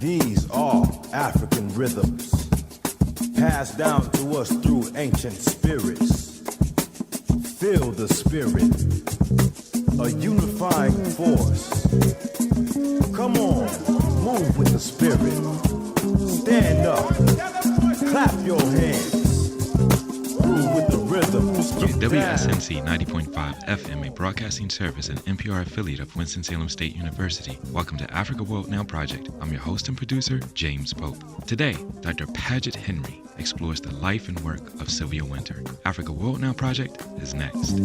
These are African rhythms, passed down to us through ancient spirits. Feel the spirit, a unifying force. Come on, move with the spirit. Stand up, clap your hands. Groove with the rhythms. WSNC 90.5 FM, a broadcasting service and NPR affiliate of Winston-Salem State University. Welcome to Africa World Now Project. I'm your host and producer, James Pope. Today, Dr. Paget Henry explores the life and work of Sylvia Wynter. Africa World Now Project is next.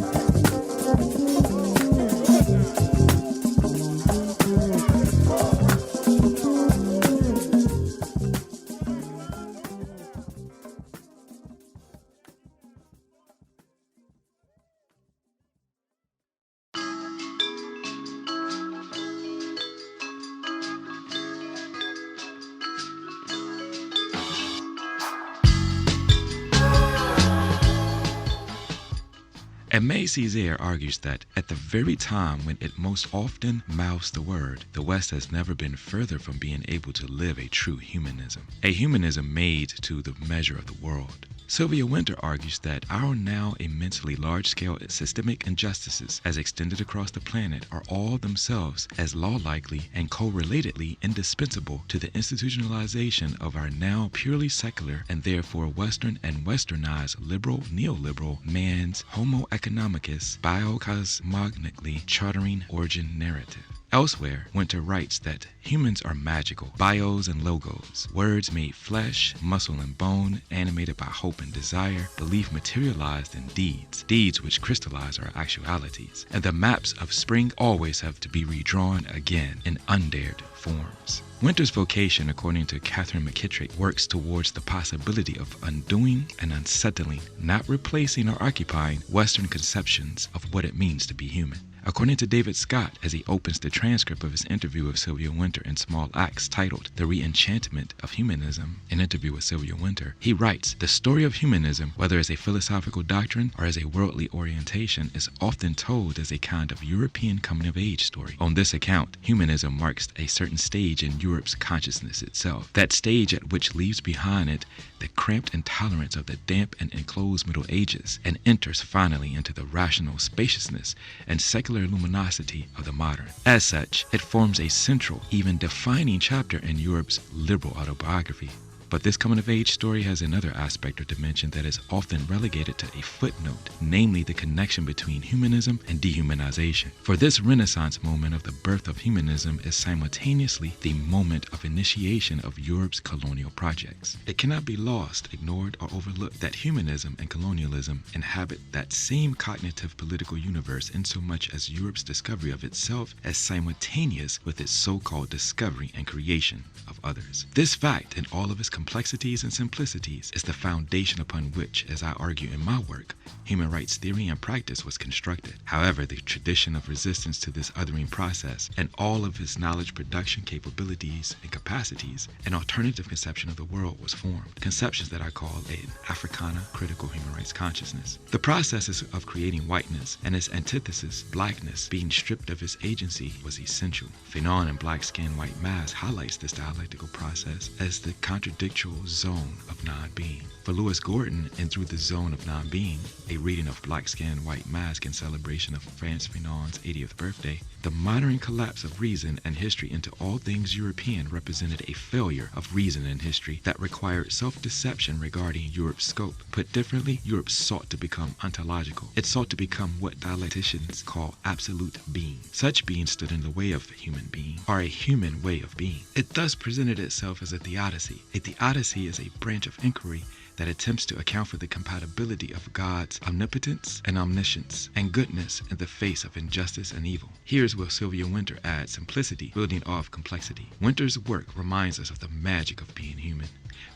Amie Césaire argues that at the very time when it most often mouths the word, the West has never been further from being able to live a true humanism, a humanism made to the measure of the world. Sylvia Wynter argues that our now immensely large-scale systemic injustices as extended across the planet are all themselves as law-likely and correlatedly indispensable to the institutionalization of our now purely secular and therefore Western and Westernized liberal neoliberal man's homo economicus biocosmogonically chartering origin narrative. Elsewhere, Wynter writes that humans are magical, bios and logos, words made flesh, muscle and bone, animated by hope and desire, belief materialized in deeds, deeds which crystallize our actualities, and the maps of spring always have to be redrawn again in undared forms. Wynter's vocation, according to Catherine McKittrick, works towards the possibility of undoing and unsettling, not replacing or occupying Western conceptions of what it means to be human. According to David Scott, as he opens the transcript of his interview with Sylvia Wynter in Small Acts titled The Re-Enchantment of Humanism, an interview with Sylvia Wynter, he writes, "The story of humanism, whether as a philosophical doctrine or as a worldly orientation, is often told as a kind of European coming-of-age story. On this account, humanism marks a certain stage in Europe's consciousness itself, that stage at which leaves behind it the cramped intolerance of the damp and enclosed Middle Ages and enters finally into the rational spaciousness and secular luminosity of the modern. As such, it forms a central, even defining chapter in Europe's liberal autobiography. But this coming-of-age story has another aspect or dimension that is often relegated to a footnote, namely the connection between humanism and dehumanization. For this Renaissance moment of the birth of humanism is simultaneously the moment of initiation of Europe's colonial projects. It cannot be lost, ignored, or overlooked that humanism and colonialism inhabit that same cognitive political universe insomuch as Europe's discovery of itself as simultaneous with its so-called discovery and creation of others. This fact, in all of its complexities and simplicities, is the foundation upon which, as I argue in my work, human rights theory and practice was constructed. However, the tradition of resistance to this othering process and all of its knowledge production capabilities and capacities, an alternative conception of the world was formed, conceptions that I call an Africana critical human rights consciousness. The processes of creating whiteness and its antithesis, blackness, being stripped of its agency was essential. Fanon and Black Skin White Mass highlights this dialectical process as the contradictory zone of non-being. For Lewis Gordon, and Through the Zone of Non-Being, a reading of Black Skin White Mask in celebration of Frantz Fanon's 80th birthday, the modern collapse of reason and history into all things European represented a failure of reason and history that required self-deception regarding Europe's scope. Put differently, Europe sought to become ontological. It sought to become what dialecticians call absolute being. Such being stood in the way of human being, or a human way of being. It thus presented itself as a theodicy. A theodicy is a branch of inquiry that attempts to account for the compatibility of God's omnipotence and omniscience and goodness in the face of injustice and evil. Here's where Sylvia Wynter adds simplicity, building off complexity. Wynter's work reminds us of the magic of being human,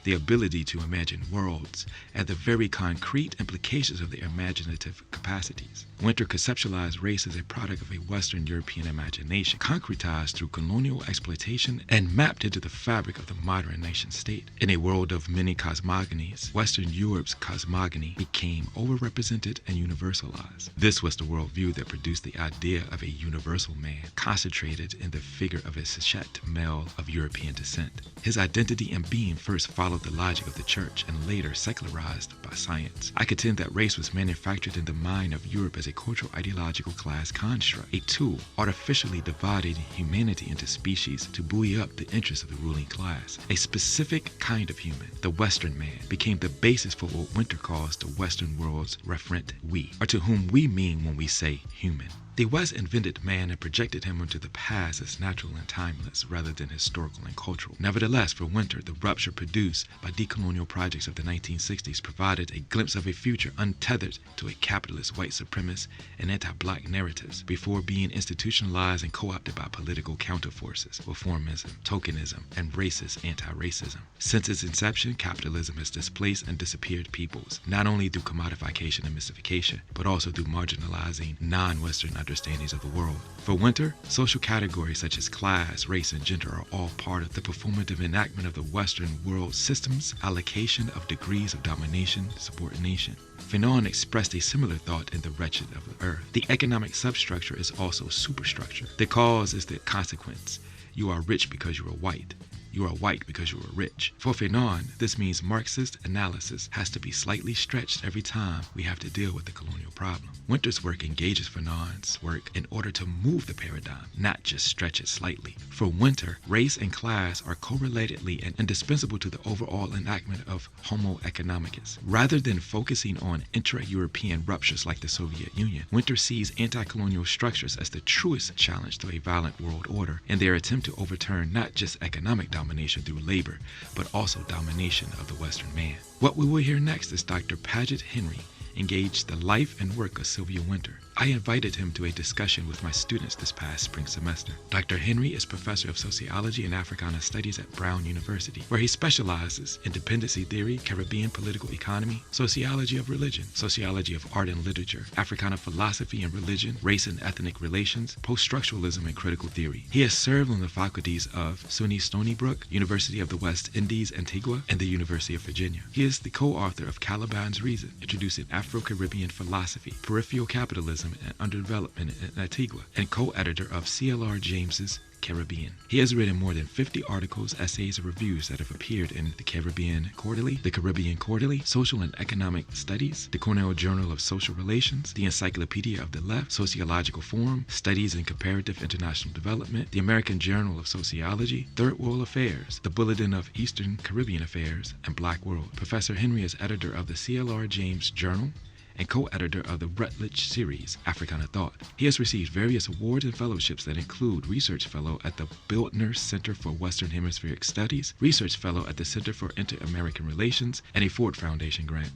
the ability to imagine worlds, and the very concrete implications of their imaginative capacities. Wynter conceptualized race as a product of a Western European imagination, concretized through colonial exploitation and mapped into the fabric of the modern nation-state. In a world of many cosmogonies, Western Europe's cosmogony became overrepresented and universalized. This was the worldview that produced the idea of a universal man, concentrated in the figure of a sachet male of European descent. His identity and being first followed the logic of the church and later secularized by science. I contend that race was manufactured in the mind of Europe as a cultural ideological class construct, a tool artificially dividing humanity into species to buoy up the interests of the ruling class. A specific kind of human, the Western man, became the basis for what Wynter calls the Western world's referent we, or to whom we mean when we say human. The West invented man and projected him into the past as natural and timeless rather than historical and cultural. Nevertheless, for Wynter, the rupture produced by decolonial projects of the 1960s provided a glimpse of a future untethered to a capitalist, white supremacist, and anti-black narratives before being institutionalized and co-opted by political counterforces, reformism, tokenism, and racist anti-racism. Since its inception, capitalism has displaced and disappeared peoples, not only through commodification and mystification, but also through marginalizing non-Western understandings of the world. For Wynter, social categories such as class, race, and gender are all part of the performative enactment of the Western world system's allocation of degrees of domination, subordination. Fanon expressed a similar thought in The Wretched of the Earth. The economic substructure is also superstructure. The cause is the consequence. You are rich because you are white. You are white because you are rich. For Fanon, this means Marxist analysis has to be slightly stretched every time we have to deal with the colonial problem. Wynter's work engages Fanon's work in order to move the paradigm, not just stretch it slightly. For Wynter, race and class are correlatedly and indispensable to the overall enactment of homo economicus. Rather than focusing on intra-European ruptures like the Soviet Union, Wynter sees anti-colonial structures as the truest challenge to a violent world order in their attempt to overturn not just economic domination through labor, but also domination of the Western man. What we will hear next is Dr. Paget Henry engage the life and work of Sylvia Wynter. I invited him to a discussion with my students this past spring semester. Dr. Henry is professor of sociology and Africana studies at Brown University, where he specializes in dependency theory, Caribbean political economy, sociology of religion, sociology of art and literature, Africana philosophy and religion, race and ethnic relations, post-structuralism and critical theory. He has served on the faculties of SUNY Stony Brook, University of the West Indies, Antigua, and the University of Virginia. He is the co-author of Caliban's Reason, introducing Afro-Caribbean philosophy, peripheral capitalism, and underdevelopment in Antigua, and co-editor of C.L.R. James's Caribbean. He has written more than 50 articles, essays, and reviews that have appeared in the Caribbean Quarterly, Social and Economic Studies, the Cornell Journal of Social Relations, the Encyclopedia of the Left, Sociological Forum, Studies in Comparative International Development, the American Journal of Sociology, Third World Affairs, the Bulletin of Eastern Caribbean Affairs, and Black World. Professor Henry is editor of the C.L.R. James Journal and co-editor of the Rutledge series, Africana Thought. He has received various awards and fellowships that include Research Fellow at the Bildner Center for Western Hemispheric Studies, Research Fellow at the Center for Inter-American Relations, and a Ford Foundation grant.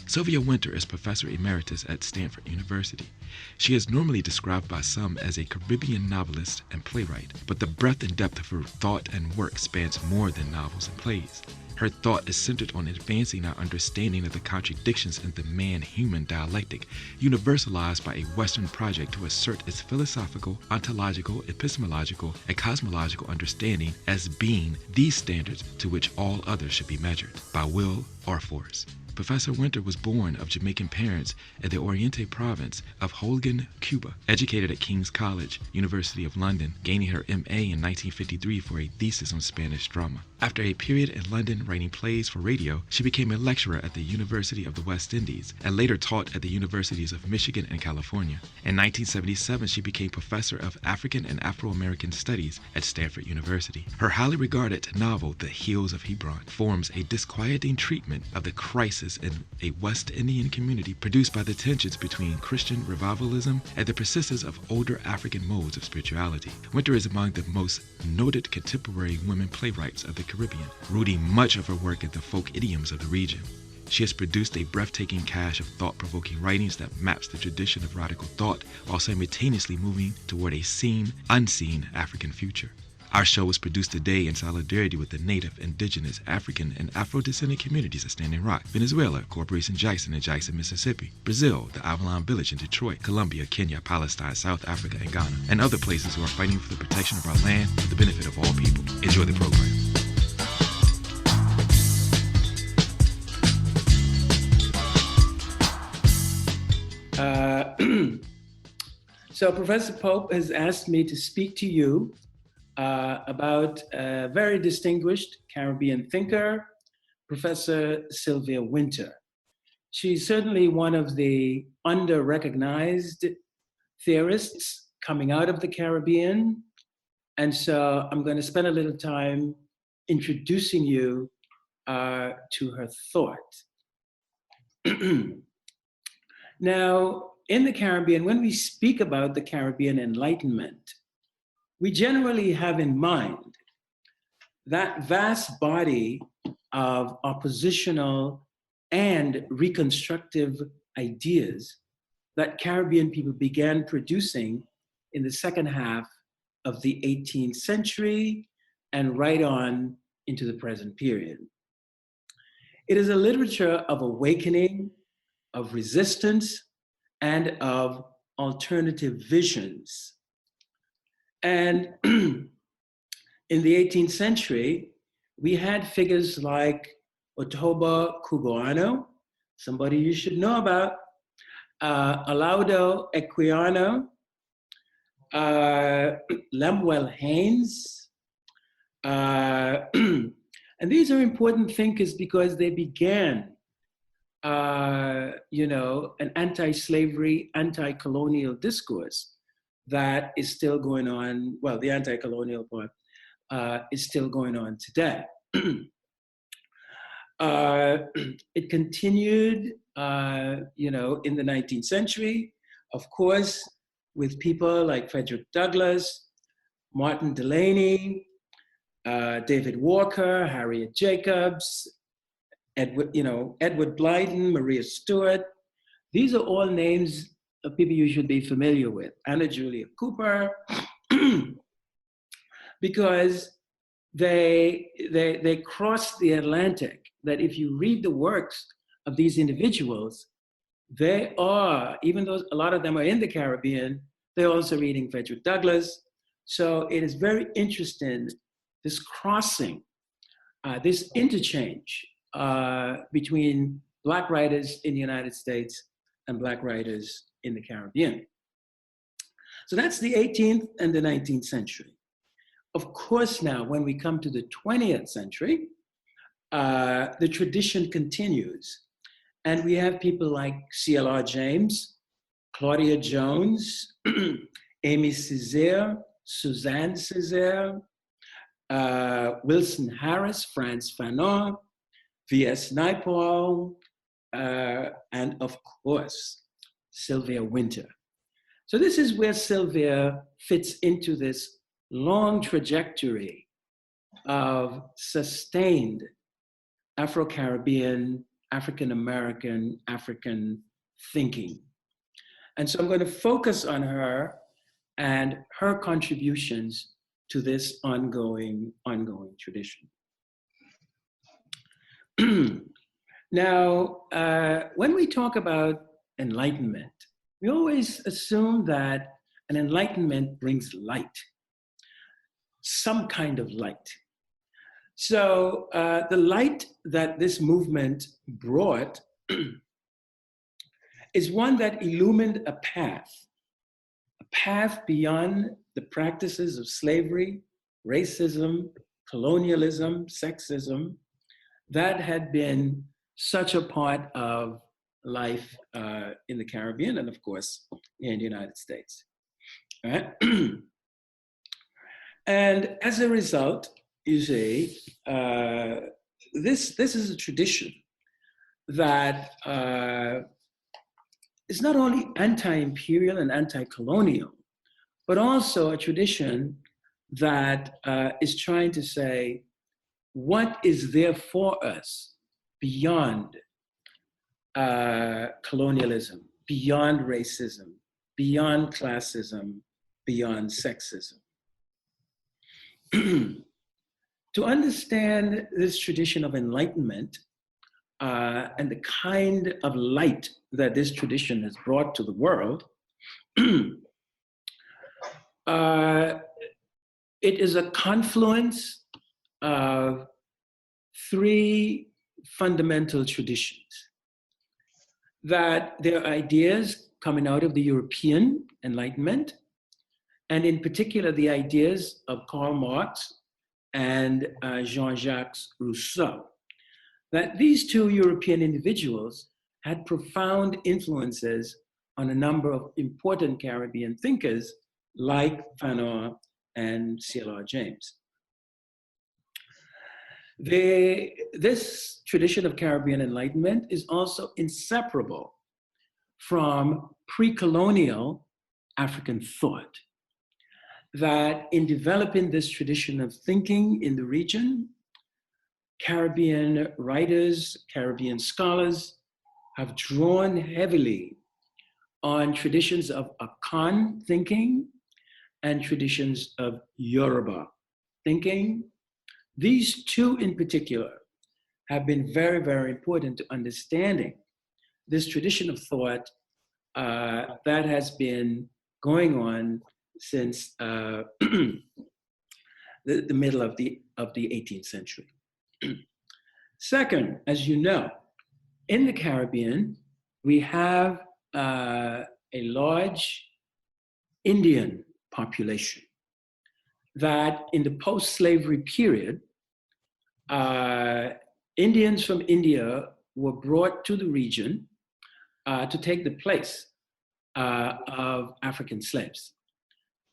Sylvia Wynter is Professor Emeritus at Stanford University. She is normally described by some as a Caribbean novelist and playwright, but the breadth and depth of her thought and work spans more than novels and plays. Her thought is centered on advancing our understanding of the contradictions in the man-human dialectic, universalized by a Western project to assert its philosophical, ontological, epistemological, and cosmological understanding as being the standards to which all others should be measured, by will or force. Professor Wynter was born of Jamaican parents in the Oriente province of Holguin, Cuba, educated at King's College, University of London, gaining her M.A. in 1953 for a thesis on Spanish drama. After a period in London writing plays for radio, she became a lecturer at the University of the West Indies and later taught at the Universities of Michigan and California. In 1977, she became professor of African and Afro-American Studies at Stanford University. Her highly regarded novel, The Hills of Hebron, forms a disquieting treatment of the crisis in a West Indian community produced by the tensions between Christian revivalism and the persistence of older African modes of spirituality. Wynter is among the most noted contemporary women playwrights of the Caribbean, rooting much of her work in the folk idioms of the region. She has produced a breathtaking cache of thought-provoking writings that maps the tradition of radical thought while simultaneously moving toward a seen, unseen African future. Our show was produced today in solidarity with the Native, Indigenous, African, and Afro-descendant communities of Standing Rock, Venezuela, Corporation Jackson in Jackson, Mississippi, Brazil, the Avalon Village in Detroit, Colombia, Kenya, Palestine, South Africa, and Ghana, and other places who are fighting for the protection of our land for the benefit of all people. Enjoy the program. So Professor Pope has asked me to speak to you about a very distinguished Caribbean thinker, Professor Sylvia Wynter. She's certainly one of the under-recognized theorists coming out of the Caribbean. And so I'm going to spend a little time introducing you to her thought. Now, in the Caribbean, when we speak about the Caribbean Enlightenment, we generally have in mind that vast body of oppositional and reconstructive ideas that Caribbean people began producing in the second half of the 18th century and right on into the present period. It is a literature of awakening, of resistance, and of alternative visions. And in the 18th century, we had figures like Otoba Cugoano, somebody you should know about, Alaudo Equiano, Lemuel Haynes. And these are important thinkers because they began an anti-slavery, anti-colonial discourse that is still going on. Well, the anti-colonial part is still going on today. It continued, in the 19th century, of course, with people like Frederick Douglass, Martin Delany, David Walker, Harriet Jacobs, Edward Blyden, Maria Stewart. These are all names of people you should be familiar with. Anna Julia Cooper, because they crossed the Atlantic. That if you read the works of these individuals, they are, even though a lot of them are in the Caribbean, they're also reading Frederick Douglass. So it is very interesting, this crossing, this interchange between Black writers in the United States and Black writers in the Caribbean. So that's the 18th and the 19th century. Of course, now, when we come to the 20th century, the tradition continues. And we have people like C.L.R. James, Claudia Jones, Amie Césaire, Suzanne Césaire, Wilson Harris, Frantz Fanon, V.S. Naipaul, and of course, Sylvia Wynter. So this is where Sylvia fits into this long trajectory of sustained Afro-Caribbean, African-American, African thinking. And so I'm going to focus on her and her contributions to this ongoing tradition. Now, when we talk about enlightenment, we always assume that an enlightenment brings light, some kind of light. So the light that this movement brought is one that illumined a path beyond the practices of slavery, racism, colonialism, sexism, that had been such a part of life in the Caribbean and, of course, in the United States. All right? And as a result, you see, this is a tradition that is not only anti-imperial and anti-colonial, but also a tradition that is trying to say, what is there for us beyond colonialism, beyond racism, beyond classism, beyond sexism? To understand this tradition of enlightenment and the kind of light that this tradition has brought to the world, it is a confluence of three fundamental traditions. That there are ideas coming out of the European Enlightenment, and in particular the ideas of Karl Marx and Jean-Jacques Rousseau, that these two European individuals had profound influences on a number of important Caribbean thinkers like Fanon and C.L.R. James. This tradition of Caribbean Enlightenment is also inseparable from pre-colonial African thought. That in developing this tradition of thinking in the region, Caribbean writers, Caribbean scholars have drawn heavily on traditions of Akan thinking and traditions of Yoruba thinking. These two in particular have been very, very important to understanding this tradition of thought that has been going on since the middle of the 18th century. Second, as you know, in the Caribbean, we have a large Indian population that in the post-slavery period, Indians from India were brought to the region to take the place of African slaves.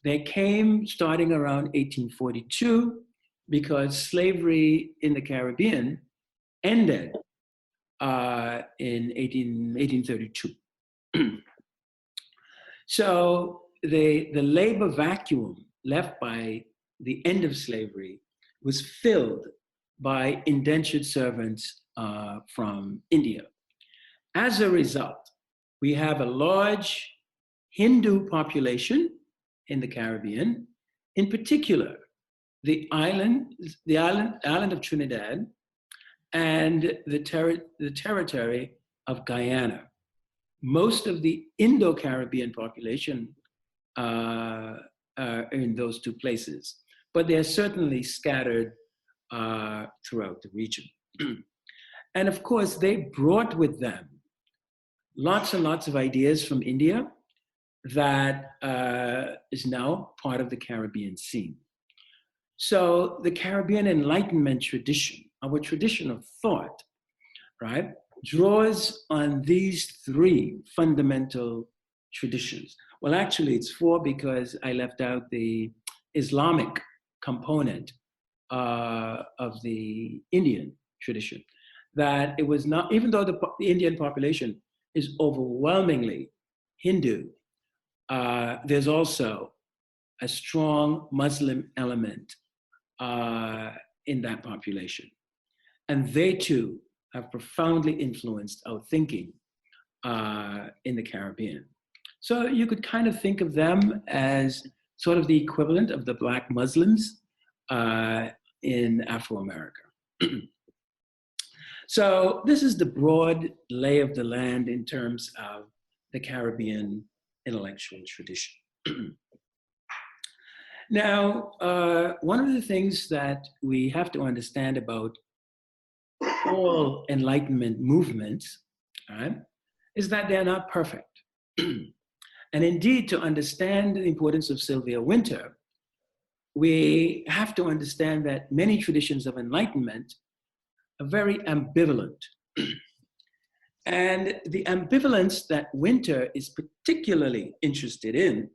They came starting around 1842 because slavery in the Caribbean ended in 1832. So the labor vacuum left by the end of slavery was filled by indentured servants from India. As a result, we have a large Hindu population in the Caribbean, in particular, the island of Trinidad and the territory of Guyana. Most of the Indo-Caribbean population are in those two places, but they're certainly scattered throughout the region. And of course, they brought with them lots and lots of ideas from India that is now part of the Caribbean scene. So the Caribbean Enlightenment tradition, our tradition of thought, right, draws on these three fundamental traditions. Well, actually, it's four because I left out the Islamic component of the Indian tradition. That it was not, even though the Indian population is overwhelmingly Hindu, there's also a strong Muslim element in that population. And they too have profoundly influenced our thinking in the Caribbean. So you could kind of think of them as sort of the equivalent of the Black Muslims in Afro-America. So this is the broad lay of the land in terms of the Caribbean intellectual tradition. Now, one of the things that we have to understand about all Enlightenment movements, right, is that they're not perfect. And indeed, to understand the importance of Sylvia Wynter, we have to understand that many traditions of Enlightenment are very ambivalent. And the ambivalence that Wynter is particularly interested in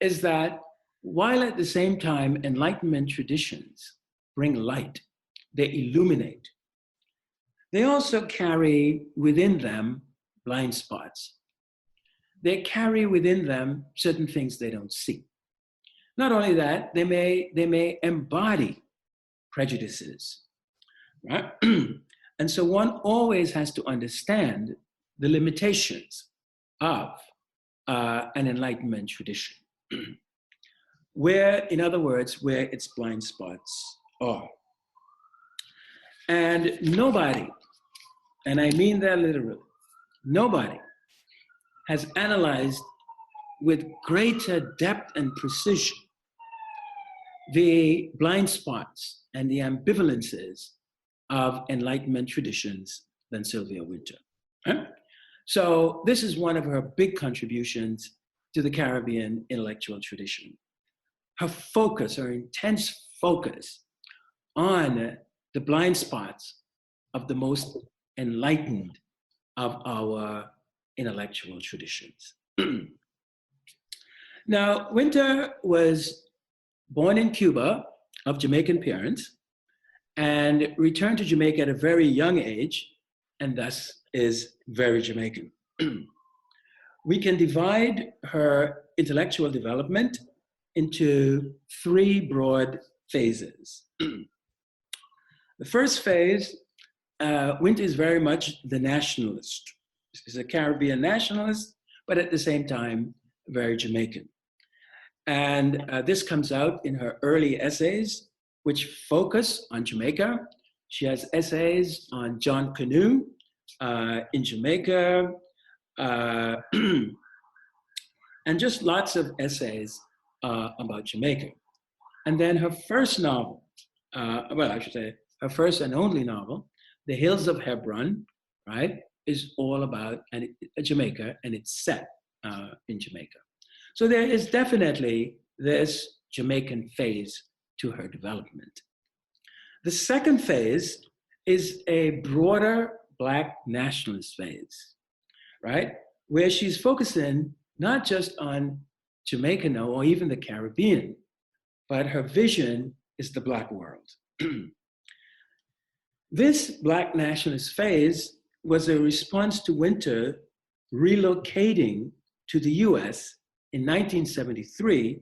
is that while at the same time Enlightenment traditions bring light, they illuminate, they also carry within them blind spots. They carry within them certain things they don't see. Not only that, they may embody prejudices, right? And so one always has to understand the limitations of an Enlightenment tradition. where, in other words, where its blind spots are. And nobody, and I mean that literally, nobody has analyzed with greater depth and precision the blind spots and the ambivalences of Enlightenment traditions than Sylvia Wynter. So this is one of her big contributions to the Caribbean intellectual tradition. Her focus, her intense focus on the blind spots of the most enlightened of our intellectual traditions. Now, Wynter was born in Cuba of Jamaican parents and returned to Jamaica at a very young age, and thus is very Jamaican. We can divide her intellectual development into three broad phases. The first phase, Wynter is very much the nationalist. She's a Caribbean nationalist, but at the same time, very Jamaican. And this comes out in her early essays, which focus on Jamaica. She has essays on John Canoe in Jamaica, and just lots of essays about Jamaica. And then her first novel, well, I should say, her first and only novel, The Hills of Hebron, right, is all about Jamaica, and it's set in Jamaica. So there is definitely this Jamaican phase to her development. The second phase is a broader Black nationalist phase, right? Where she's focusing not just on Jamaica now, or even the Caribbean, but her vision is the Black world. This Black nationalist phase was a response to Wynter relocating to the US in 1973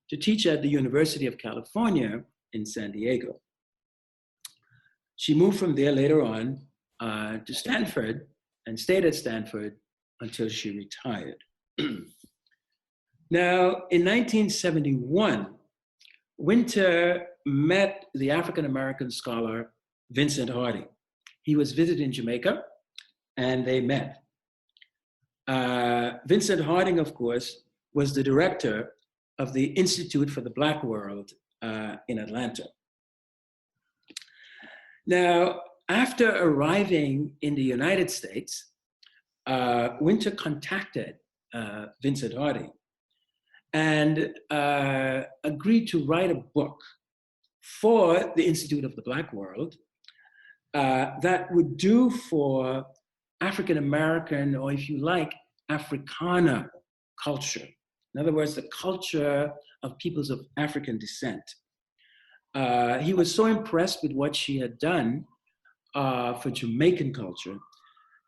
to teach at the University of California in San Diego. She moved from there later on to Stanford and stayed at Stanford until she retired. Now, in 1971, Wynter met the African-American scholar Vincent Harding. He was visiting Jamaica and they met. Vincent Harding, of course, was the director of the Institute for the Black World in Atlanta. Now, after arriving in the United States, Wynter contacted Vincent Harding and agreed to write a book for the Institute of the Black World that would do for African American, or if you like, Africana culture. In other words, the culture of peoples of African descent. He was so impressed with what she had done for Jamaican culture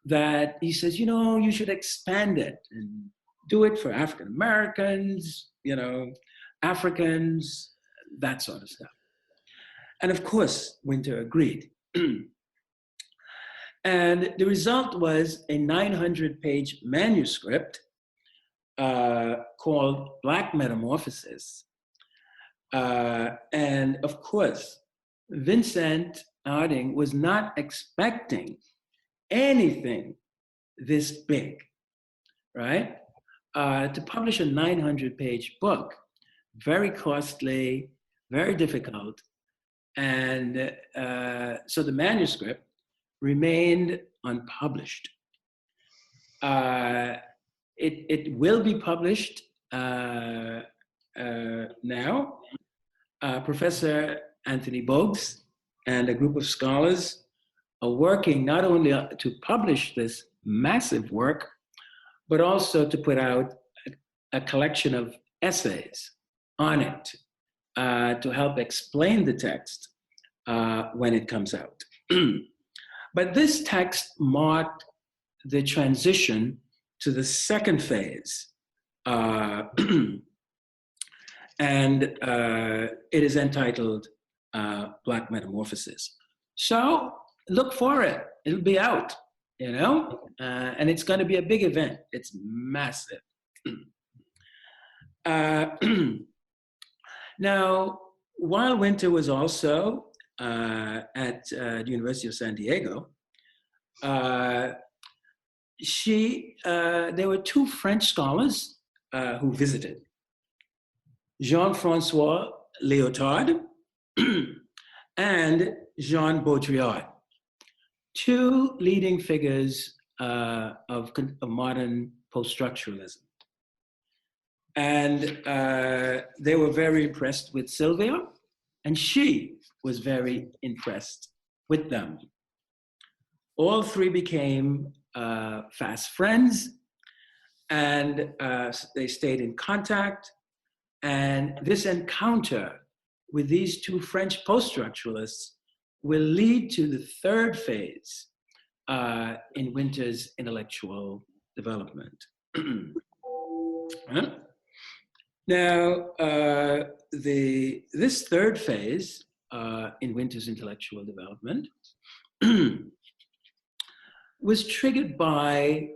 that he says, you know, you should expand it and do it for African Americans, you know, Africans, that sort of stuff. And of course, Wynter agreed. And the result was a 900-page manuscript called Black Metamorphosis. And of course, Vincent Harding was not expecting anything this big, right? To publish a 900-page book, very costly, very difficult. And so the manuscript remained unpublished. It will be published now. Professor Anthony Bogues and a group of scholars are working not only to publish this massive work, but also to put out a collection of essays on it to help explain the text when it comes out. But this text marked the transition to the second phase. And it is entitled Black Metamorphosis. So look for it. It'll be out, you know? And it's going to be a big event. It's massive. Now, while Wynter was also at the University of San Diego, there were two French scholars who visited, Jean-Francois Lyotard and Jean Baudrillard, two leading figures of modern post-structuralism. And they were very impressed with Sylvia, and she was very impressed with them. All three became fast friends, and they stayed in contact. And this encounter with these two French post-structuralists will lead to the third phase in Wynter's intellectual development. Now, this third phase in Wynter's intellectual development was triggered by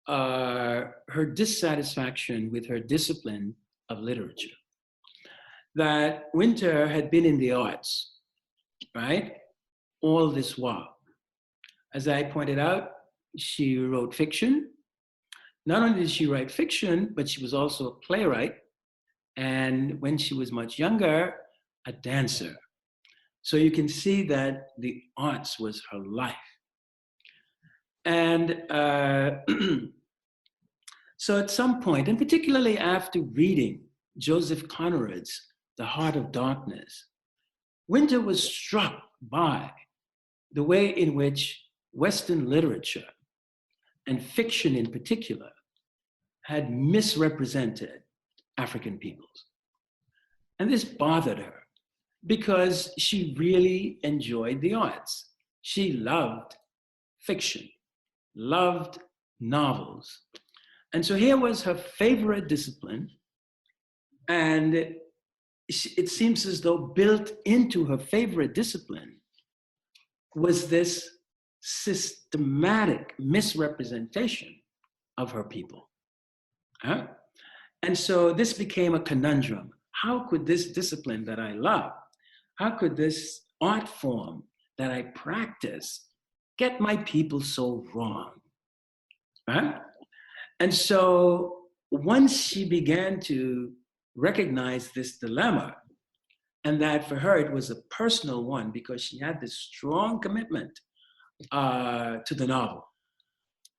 her dissatisfaction with her discipline of literature. That Wynter had been in the arts, right, all this while. As I pointed out, she wrote fiction. Not only did she write fiction, but she was also a playwright. And when she was much younger, a dancer. So you can see that the arts was her life. And so at some point, and particularly after reading Joseph Conrad's The Heart of Darkness, Wynter was struck by the way in which Western literature, and fiction in particular, had misrepresented African peoples. And this bothered her because she really enjoyed the arts. She loved fiction, loved novels. And so here was her favorite discipline, and it seems as though built into her favorite discipline was this systematic misrepresentation of her people. And so this became a conundrum. How could this discipline that I love, how could this art form that I practice get my people so wrong? And so once she began to recognize this dilemma, and that for her it was a personal one because she had this strong commitment to the novel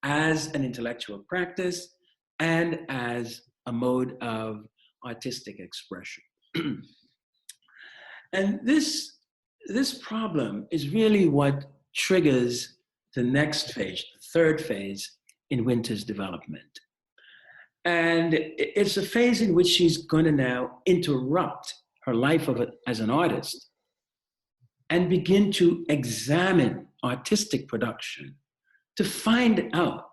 as an intellectual practice and as a mode of artistic expression. And this problem is really what triggers the next phase, the third phase in Wynter's development. And it's a phase in which she's going to now interrupt her life as an artist and begin to examine artistic production to find out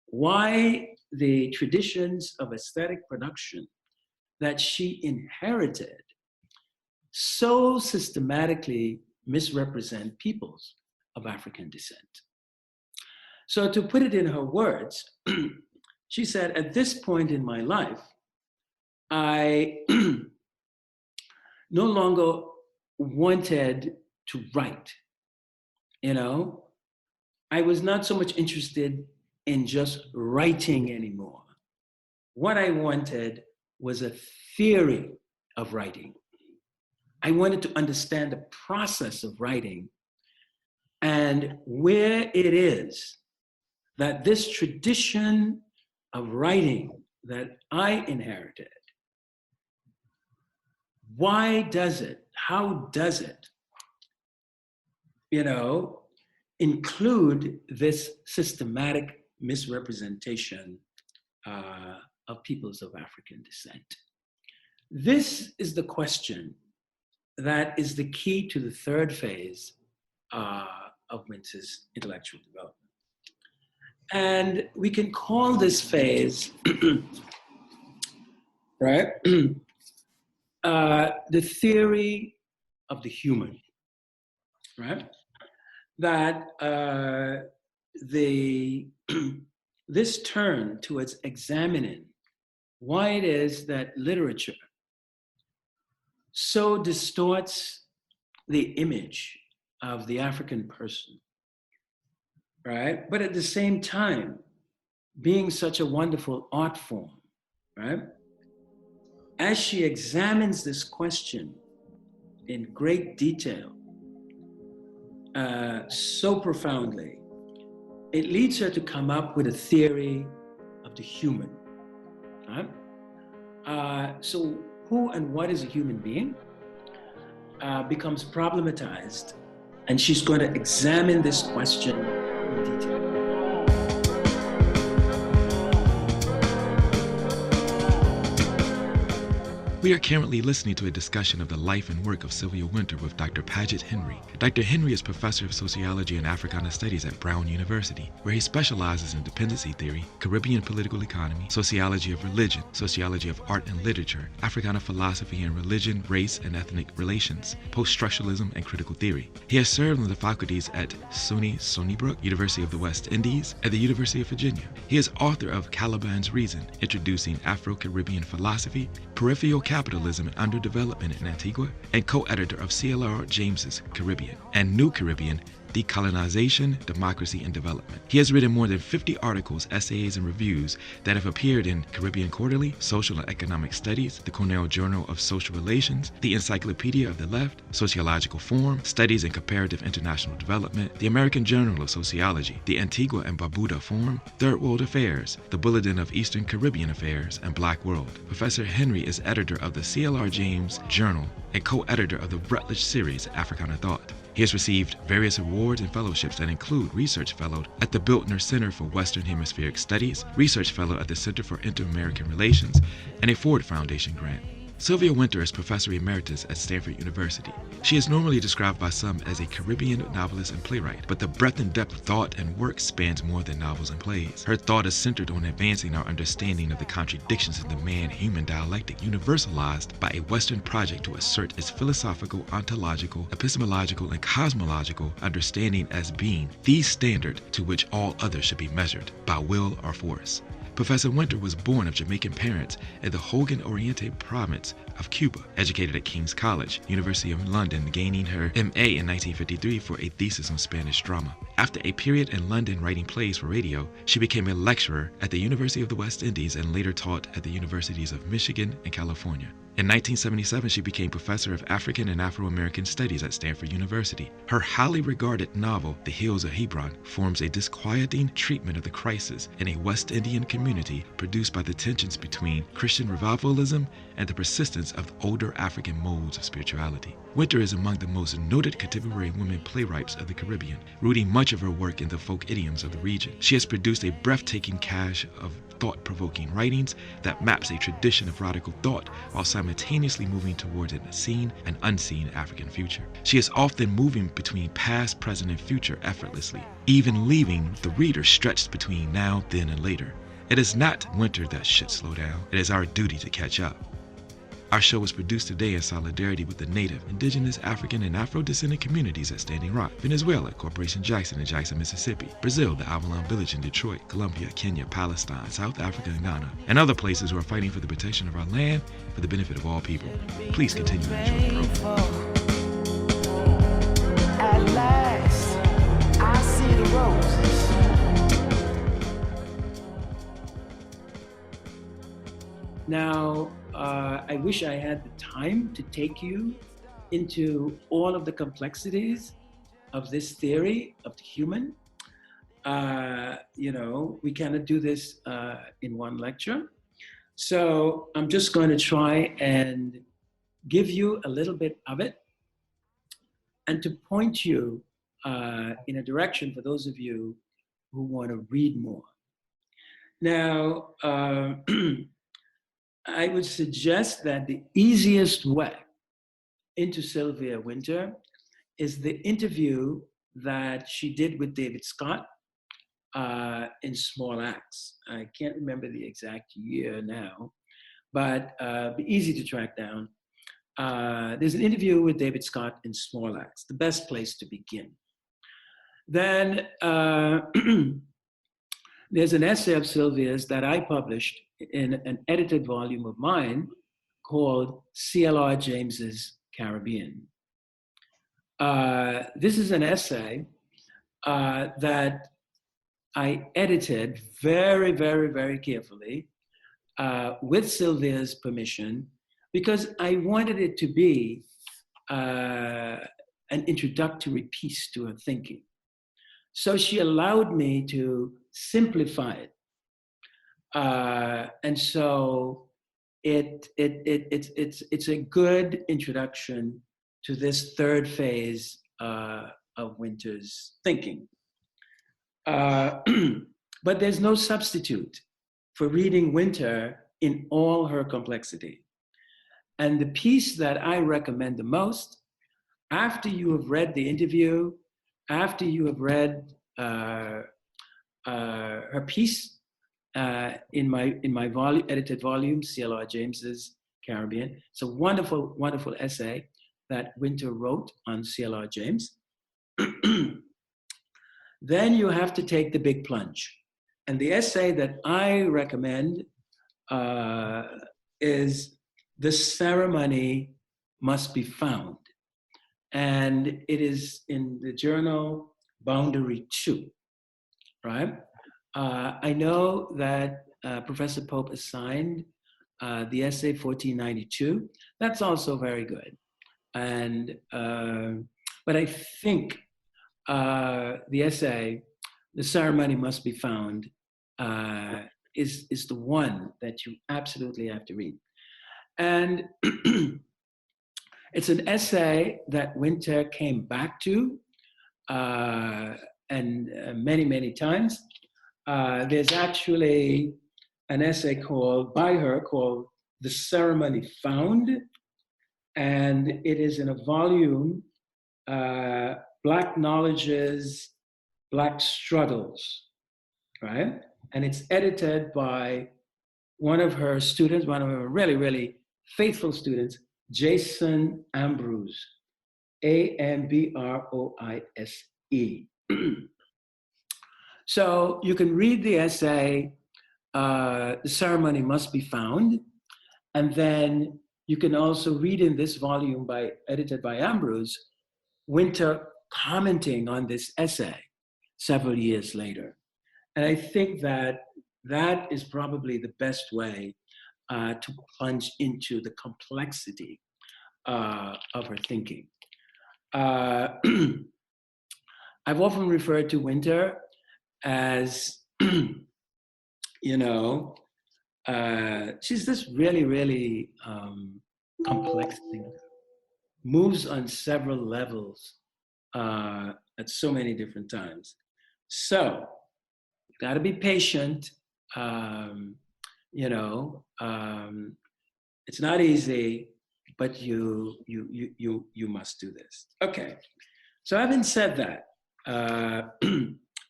why the traditions of aesthetic production that she inherited so systematically misrepresent peoples of African descent. So to put it in her words, she said, at this point in my life, I no longer wanted to write. You know, I was not so much interested in just writing anymore. What I wanted was a theory of writing. I wanted to understand the process of writing and where it is that this tradition of writing that I inherited, why does it, how does it, include this systematic misrepresentation of peoples of African descent? This is the question that is the key to the third phase of Wynter's intellectual development. And we can call this phase, right, the theory of the human, right? That this turn towards examining why it is that literature so distorts the image of the African person, right? But at the same time, being such a wonderful art form, right? As she examines this question in great detail, so profoundly, it leads her to come up with a theory of the human. Right? So who and what is a human being becomes problematized, and she's going to examine this question in detail. We are currently listening to a discussion of the life and work of Sylvia Wynter with Dr. Paget Henry. Dr. Henry is professor of sociology and Africana studies at Brown University, where he specializes in dependency theory, Caribbean political economy, sociology of religion, sociology of art and literature, Africana philosophy and religion, race and ethnic relations, post-structuralism, and critical theory. He has served on the faculties at SUNY Sunnybrook, University of the West Indies, and the University of Virginia. He is author of Caliban's Reason, Introducing Afro-Caribbean Philosophy, Peripheral Capitalism and Underdevelopment in Antigua, and co-editor of C.L.R. James's Caribbean and New Caribbean, Decolonization, Democracy, and Development. He has written more than 50 articles, essays, and reviews that have appeared in Caribbean Quarterly, Social and Economic Studies, the Cornell Journal of Social Relations, the Encyclopedia of the Left, Sociological Forum, Studies in Comparative International Development, the American Journal of Sociology, the Antigua and Barbuda Forum, Third World Affairs, the Bulletin of Eastern Caribbean Affairs, and Black World. Professor Henry is editor of the C.L.R. James Journal and co-editor of the Rutledge series, Africana Thought. He has received various awards and fellowships that include Research Fellow at the Biltner Center for Western Hemispheric Studies, Research Fellow at the Center for Inter-American Relations, and a Ford Foundation grant. Sylvia Wynter is Professor Emeritus at Stanford University. She is normally described by some as a Caribbean novelist and playwright, but the breadth and depth of thought and work spans more than novels and plays. Her thought is centered on advancing our understanding of the contradictions in the man-human dialectic universalized by a Western project to assert its philosophical, ontological, epistemological, and cosmological understanding as being the standard to which all others should be measured, by will or force. Professor Wynter was born of Jamaican parents in the Hogan Oriente province of Cuba, educated at King's College, University of London, gaining her M.A. in 1953 for a thesis on Spanish drama. After a period in London writing plays for radio, she became a lecturer at the University of the West Indies and later taught at the universities of Michigan and California. In 1977, she became professor of African and Afro-American Studies at Stanford University. Her highly regarded novel, The Hills of Hebron, forms a disquieting treatment of the crisis in a West Indian community produced by the tensions between Christian revivalism and the persistence of older African modes of spirituality. Wynter is among the most noted contemporary women playwrights of the Caribbean, rooting much of her work in the folk idioms of the region. She has produced a breathtaking cache of thought-provoking writings that maps a tradition of radical thought while simultaneously moving towards a seen and unseen African future. She is often moving between past, present, and future effortlessly, even leaving the reader stretched between now, then, and later. It is not Wynter that should slow down. It is our duty to catch up. Our show was produced today in solidarity with the Native, Indigenous, African, and Afro-descendant communities at Standing Rock, Venezuela, Corporation Jackson in Jackson, Mississippi, Brazil, the Avalon Village in Detroit, Colombia, Kenya, Palestine, South Africa, and Ghana, and other places who are fighting for the protection of our land for the benefit of all people. Please continue to enjoy the program. At last, I see the roses. Now, I wish I had the time to take you into all of the complexities of this theory of the human. We cannot do this in one lecture. So I'm just going to try and give you a little bit of it and to point you in a direction for those of you who want to read more. Now, I would suggest that the easiest way into Sylvia Wynter is the interview that she did with David Scott in Small Acts. I can't remember the exact year now, but be easy to track down. There's an interview with David Scott in Small Acts, the best place to begin. Then there's an essay of Sylvia's that I published in an edited volume of mine called C.L.R. James's Caribbean. This is an essay that I edited very, very, very carefully with Sylvia's permission, because I wanted it to be an introductory piece to her thinking. So she allowed me to simplify it. And so it's a good introduction to this third phase of Wynter's thinking. But there's no substitute for reading Wynter in all her complexity. And the piece that I recommend the most, after you have read the interview, after you have read her piece in my edited volume, C.L.R. James's Caribbean. It's a wonderful, wonderful essay that Wynter wrote on C.L.R. James. Then you have to take the big plunge. And the essay that I recommend is "The Ceremony Must Be Found." And it is in the journal Boundary 2, right? I know that Professor Pope assigned the essay 1492. That's also very good. And, but I think the essay, "The Ceremony Must Be Found," is the one that you absolutely have to read. And it's an essay that Wynter came back to and many, many times. There's actually an essay by her called "The Ceremony Found," and it is in a volume, Black Knowledges, Black Struggles, right? And it's edited by one of her students, one of her really, really faithful students, Jason Ambrose, Ambroise. So you can read the essay, "The Ceremony Must Be Found," and then you can also read in this volume edited by Ambrose, Wynter commenting on this essay several years later. And I think that that is probably the best way to plunge into the complexity of her thinking. I've often referred to Wynter as, you know, she's this really, really complex thinker, moves on several levels at so many different times. So, got to be patient. You know, it's not easy, but you must do this. Okay. So, having said that,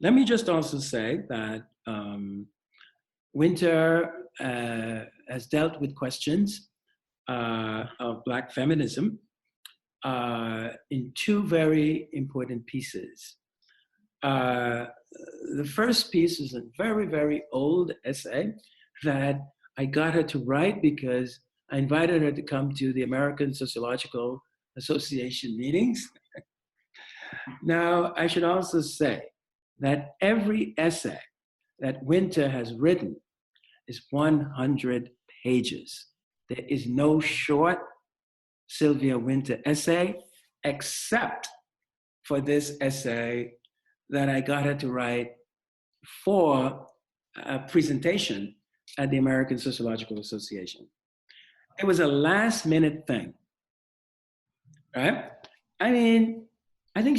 let me just also say that Wynter has dealt with questions of Black feminism in two very important pieces. The first piece is a very, very old essay that I got her to write because I invited her to come to the American Sociological Association meetings. Now, I should also say that every essay that Wynter has written is 100 pages. There is no short Sylvia Wynter essay except for this essay that I got her to write for a presentation at the American Sociological Association. It was a last minute thing, right? I think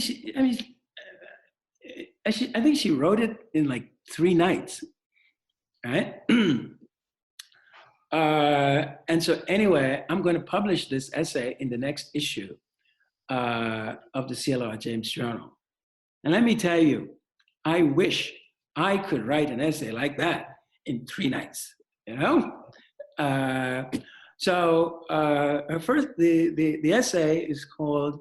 she wrote it in like 3 nights, right? And so anyway, I'm going to publish this essay in the next issue of the C.L.R. James Journal. And let me tell you, I wish I could write an essay like that in 3 nights, you know? The essay is called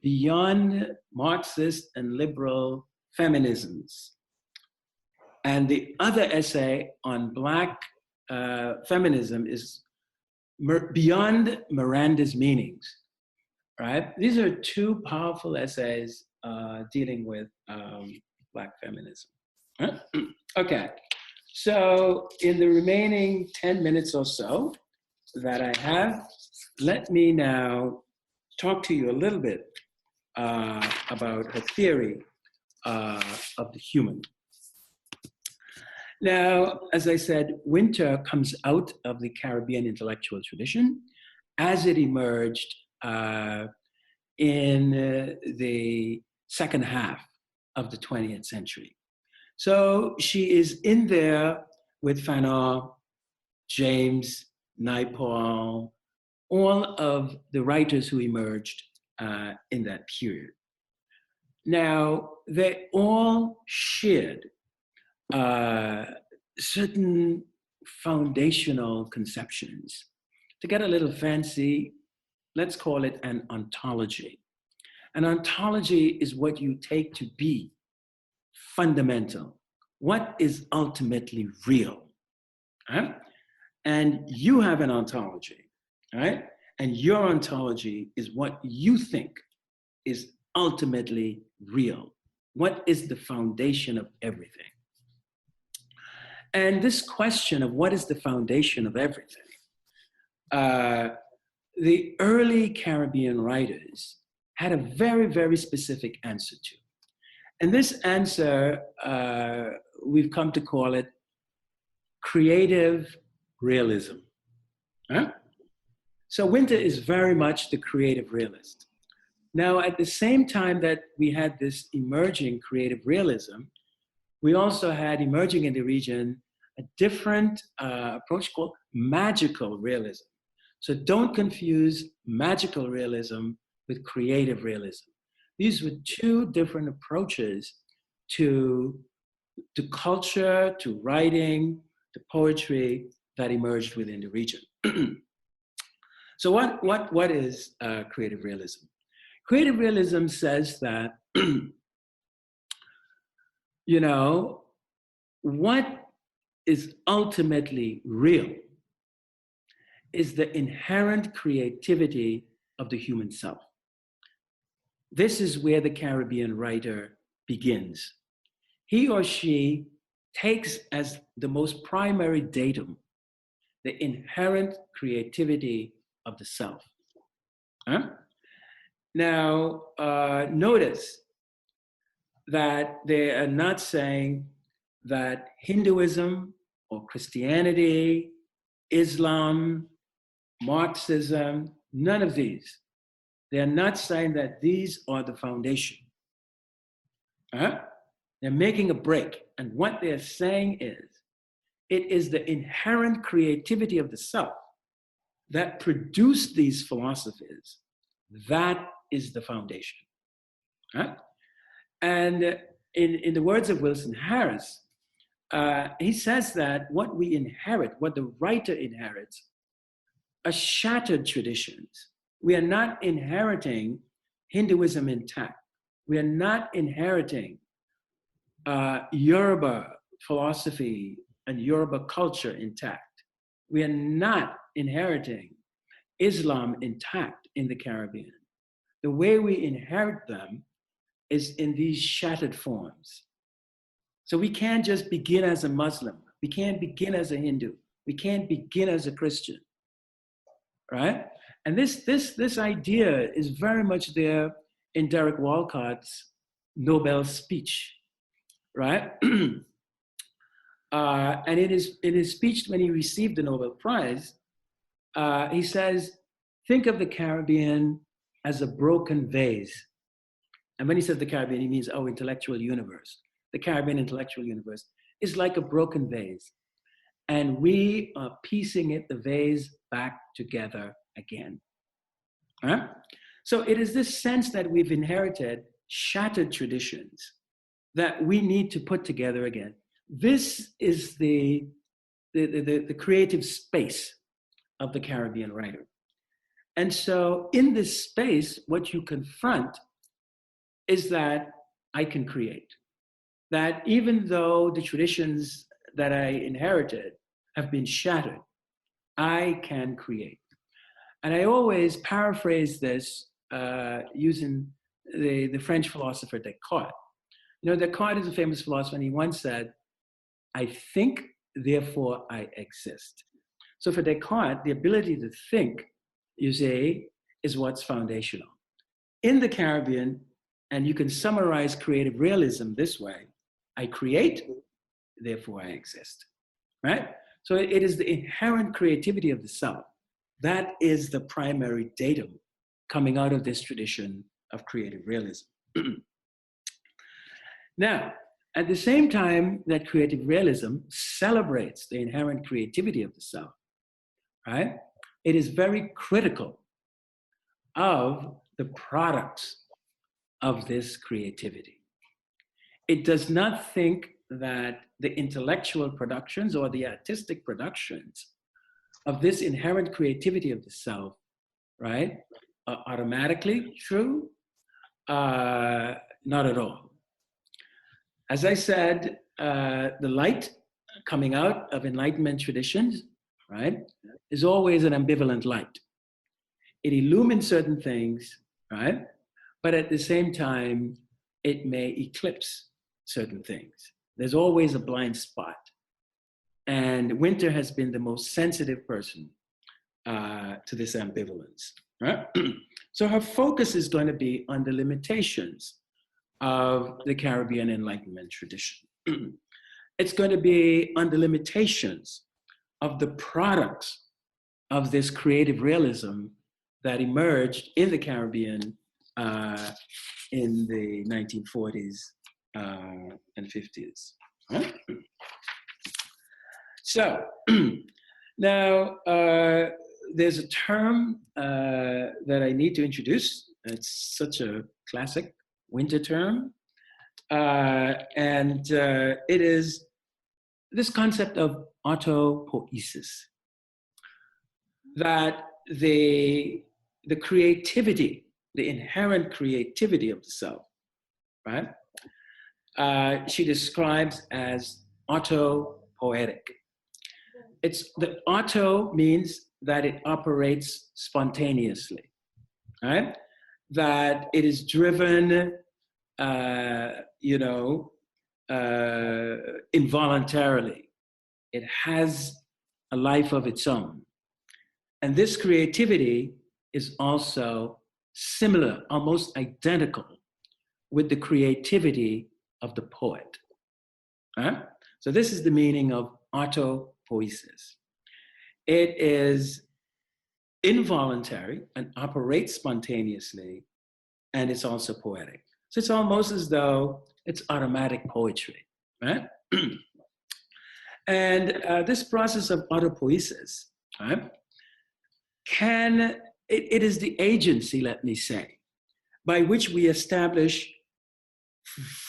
"Beyond Marxist and Liberal Feminisms." And the other essay on Black feminism is Beyond Miranda's Meanings, right? These are two powerful essays dealing with Black feminism. Right? Okay, so in the remaining 10 minutes or so that I have, let me now talk to you a little bit about her theory of the human. Now, as I said, Wynter comes out of the Caribbean intellectual tradition as it emerged in the second half of the 20th century. So she is in there with Fanon, James, Naipaul, all of the writers who emerged in that period. Now, they all shared certain foundational conceptions. To get a little fancy, let's call it an ontology. An ontology is what you take to be fundamental, what is ultimately real. Right? And you have an ontology, right? And your ontology is what you think is ultimately real. What is the foundation of everything? And this question of what is the foundation of everything, the early Caribbean writers had a very, very specific answer to. And this answer, we've come to call it creative realism. Huh? So Wynter is very much the creative realist. Now, at the same time that we had this emerging creative realism, we also had emerging in the region a different approach called magical realism. So don't confuse magical realism with creative realism. These were two different approaches to culture, to writing, to poetry that emerged within the region. So what is creative realism? Creative realism says that, you know, what is ultimately real is the inherent creativity of the human self. This is where the Caribbean writer begins. He or she takes as the most primary datum the inherent creativity of the self. Huh? Now, notice that they are not saying that Hinduism or Christianity, Islam, Marxism, none of these. They're not saying that these are the foundation. They're making a break. And what they're saying is, it is the inherent creativity of the self that produced these philosophies. That is the foundation. And in the words of Wilson Harris, he says that what we inherit, what the writer inherits, are shattered traditions. We are not inheriting Hinduism intact. We are not inheriting Yoruba philosophy and Yoruba culture intact. We are not inheriting Islam intact in the Caribbean. The way we inherit them is in these shattered forms. So we can't just begin as a Muslim. We can't begin as a Hindu. We can't begin as a Christian, right? And this idea is very much there in Derek Walcott's Nobel speech, right? And in his speech when he received the Nobel Prize, he says, think of the Caribbean as a broken vase. And when he says the Caribbean, he means our intellectual universe. The Caribbean intellectual universe is like a broken vase. And we are piecing the vase back together again. Huh? So it is this sense that we've inherited shattered traditions that we need to put together again. This is the creative space of the Caribbean writer. And so in this space, what you confront is that I can create. That even though the traditions that I inherited have been shattered, I can create. And I always paraphrase this using the French philosopher Descartes. You know, Descartes is a famous philosopher, and he once said, "I think, therefore I exist." So for Descartes, the ability to think, you see, is what's foundational. In the Caribbean, and you can summarize creative realism this way: I create, therefore I exist, right? So it is the inherent creativity of the self. That is the primary datum coming out of this tradition of creative realism. Now, at the same time that creative realism celebrates the inherent creativity of the self, right? It is very critical of the products of this creativity. It does not think that the intellectual productions or the artistic productions of this inherent creativity of the self, right, are automatically true. Not at all. As I said, the light coming out of Enlightenment traditions, right, is always an ambivalent light. It illumines certain things, right, but at the same time, it may eclipse certain things. There's always a blind spot. And Wynter has been the most sensitive person to this ambivalence, right? So her focus is going to be on the limitations of the Caribbean Enlightenment tradition. It's going to be on the limitations of the products of this creative realism that emerged in the Caribbean in the 1940s and 50s. Right? So now there's a term that I need to introduce. It's such a classic Wynter term. And it is this concept of autopoiesis, that the creativity, the inherent creativity of the self, right? She describes as autopoietic. It's the auto means that it operates spontaneously, right? That it is driven, involuntarily. It has a life of its own. And this creativity is also similar, almost identical with the creativity of the poet. Right? So this is the meaning of autopoiesis. It is involuntary and operates spontaneously, and it's also poetic. So it's almost as though it's automatic poetry, right? And this process of autopoiesis, right, it is the agency, let me say, by which we establish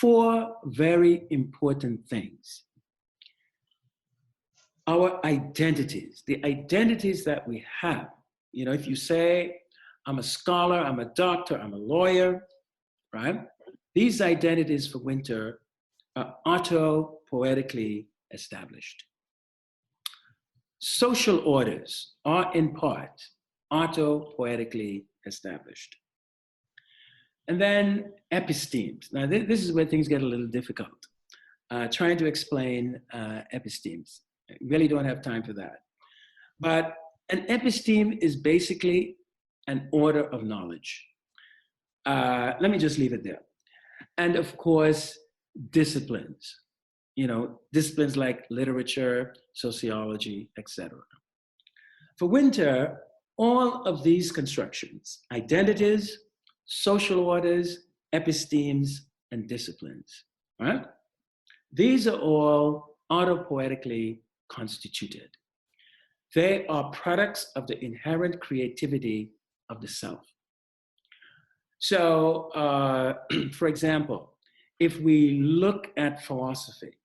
four very important things. Our identities, the identities that we have. You know, if you say, I'm a scholar, I'm a doctor, I'm a lawyer, right? These identities for Wynter are autopoietically established. Social orders are in part autopoietically established. And then epistemes. Now, this is where things get a little difficult. Trying to explain epistemes. I really don't have time for that. But an episteme is basically an order of knowledge. Let me just leave it there. And of course, disciplines. You know, disciplines like literature, sociology, etc. For Wynter, all of these constructions, identities, social orders, epistemes, and disciplines, right? These are all autopoietically constituted. They are products of the inherent creativity of the self. So, for example, if we look at philosophy,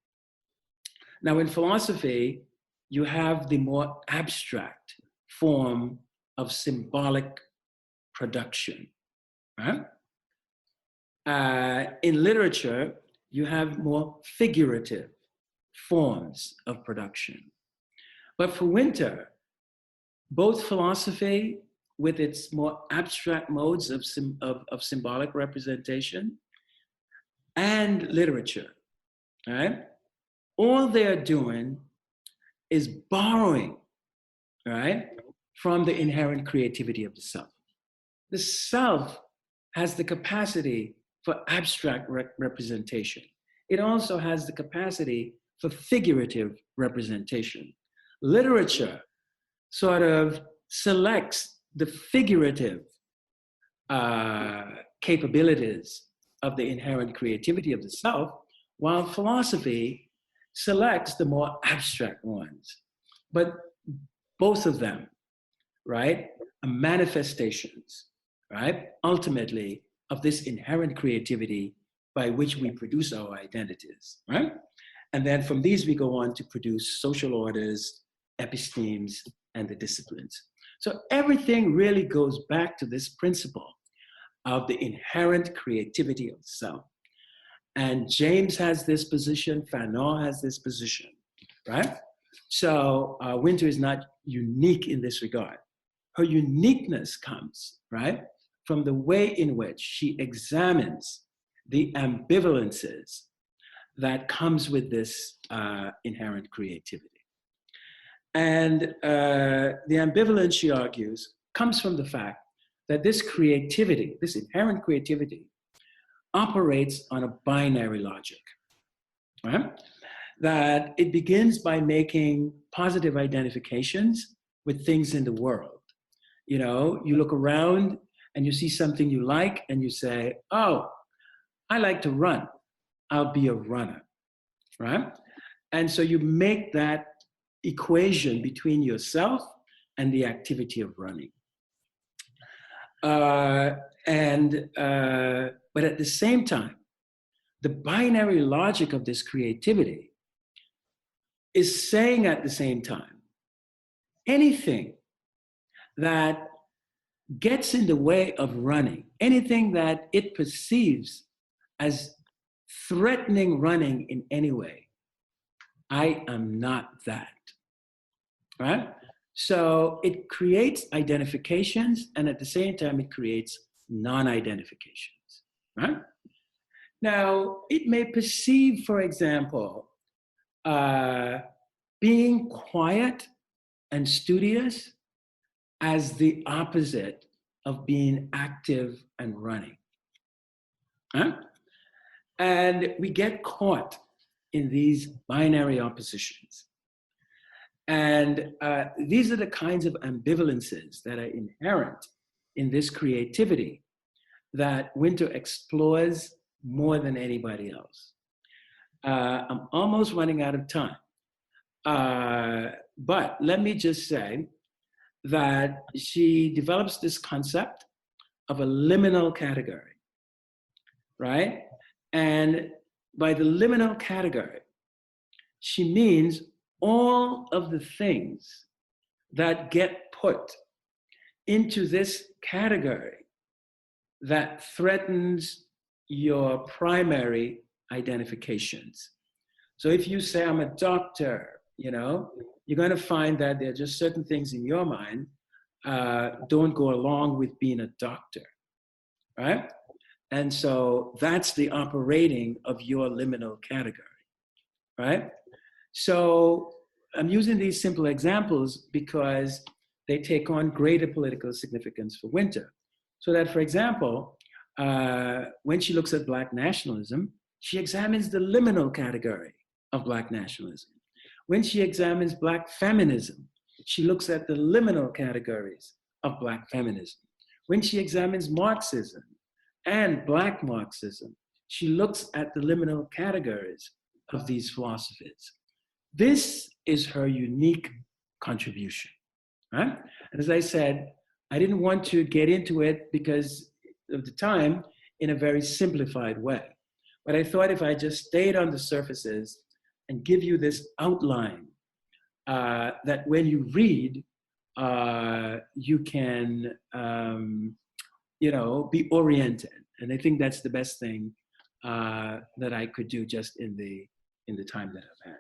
now in philosophy, you have the more abstract form of symbolic production. Right? In literature, you have more figurative forms of production. But for Wynter, both philosophy, with its more abstract modes of symbolic representation, and literature, right? All they're doing is borrowing, right, from the inherent creativity of the self. The self has the capacity for abstract representation. It also has the capacity for figurative representation. Literature sort of selects the figurative capabilities of the inherent creativity of the self, while philosophy selects the more abstract ones. But both of them, right, are manifestations, right, ultimately of this inherent creativity by which we produce our identities, right? And then from these, we go on to produce social orders, epistemes, and the disciplines. So everything really goes back to this principle of the inherent creativity of the self. And James has this position, Fanon has this position, right? So Wynter is not unique in this regard. Her uniqueness comes, right, from the way in which she examines the ambivalences that comes with this inherent creativity. And the ambivalence, she argues, comes from the fact that this creativity, this inherent creativity, operates on a binary logic, right? That it begins by making positive identifications with things in the world. You know, you look around and you see something you like and you say, oh, I like to run. I'll be a runner, right? And so you make that equation between yourself and the activity of running. But at the same time, the binary logic of this creativity is saying at the same time, anything that gets in the way of running, anything that it perceives as threatening running in any way, I am not that, right? So it creates identifications, and at the same time, it creates non-identifications, right? Now, it may perceive, for example, being quiet and studious as the opposite of being active and running, huh? And we get caught in these binary oppositions. And these are the kinds of ambivalences that are inherent in this creativity that Wynter explores more than anybody else. I'm almost running out of time. But let me just say that she develops this concept of a liminal category, right? And by the liminal category, she means all of the things that get put into this category that threatens your primary identifications. So if you say, I'm a doctor, you know, you're going to find that there are just certain things in your mind don't go along with being a doctor, right? And so that's the operating of your liminal category, right? So I'm using these simple examples because they take on greater political significance for Wynter. So that, for example, when she looks at Black nationalism, she examines the liminal category of Black nationalism. When she examines Black feminism, she looks at the liminal categories of Black feminism. When she examines Marxism and Black Marxism, she looks at the liminal categories of these philosophies. This is her unique contribution, right? And as I said, I didn't want to get into it because of the time in a very simplified way. But I thought if I just stayed on the surfaces and give you this outline, that when you read, you can, you know, be oriented. And I think that's the best thing that I could do just in the time that I've had.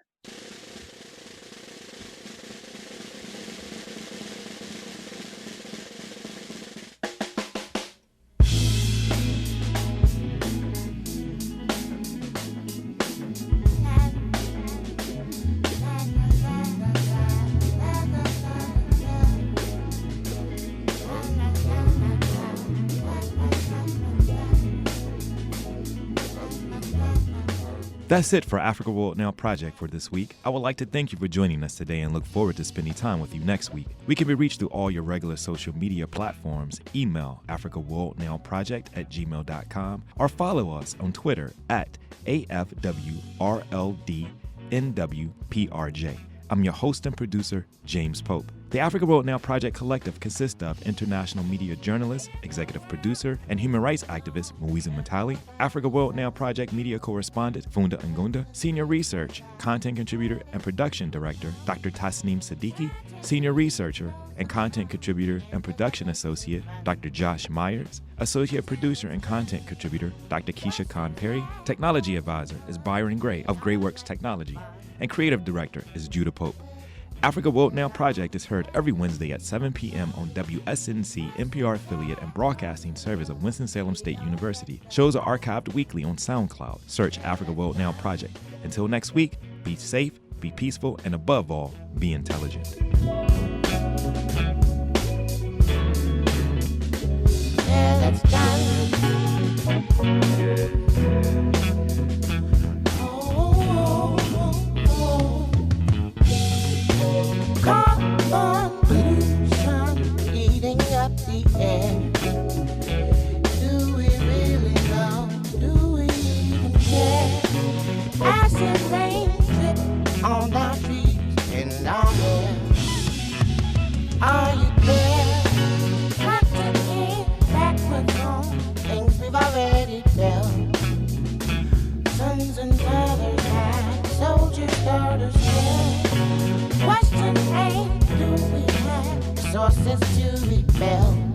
That's it for Africa World Now Project for this week. I would like to thank you for joining us today and look forward to spending time with you next week. We can be reached through all your regular social media platforms. Email africaworldnowproject@gmail.com or follow us on Twitter at AFWRLDNWPRJ. I'm your host and producer, James Pope. The Africa World Now Project Collective consists of international media journalist, executive producer, and human rights activist Mwiza Matali, Africa World Now Project media correspondent Funda Ngunda, senior research, content contributor, and production director Dr. Tasneem Siddiqui, senior researcher and content contributor and production associate Dr. Josh Myers, associate producer and content contributor Dr. Keisha Khan Perry, technology advisor is Byron Gray of Grayworks Technology, and creative director is Judah Pope. Africa World Now Project is heard every Wednesday at 7 p.m. on WSNC, NPR affiliate and broadcasting service of Winston-Salem State University. Shows are archived weekly on SoundCloud. Search Africa World Now Project. Until next week, be safe, be peaceful, and above all, be intelligent. Yeah, that's done. Carbon pollution eating up the air. Do we really know? Do we even care? Acid rain drip on our trees and our hair. Are you there? Hunting in backwards on things we've already dealt. Sons and brothers and soldiers, daughters, yeah. Question ain't, do we have sources to rebel?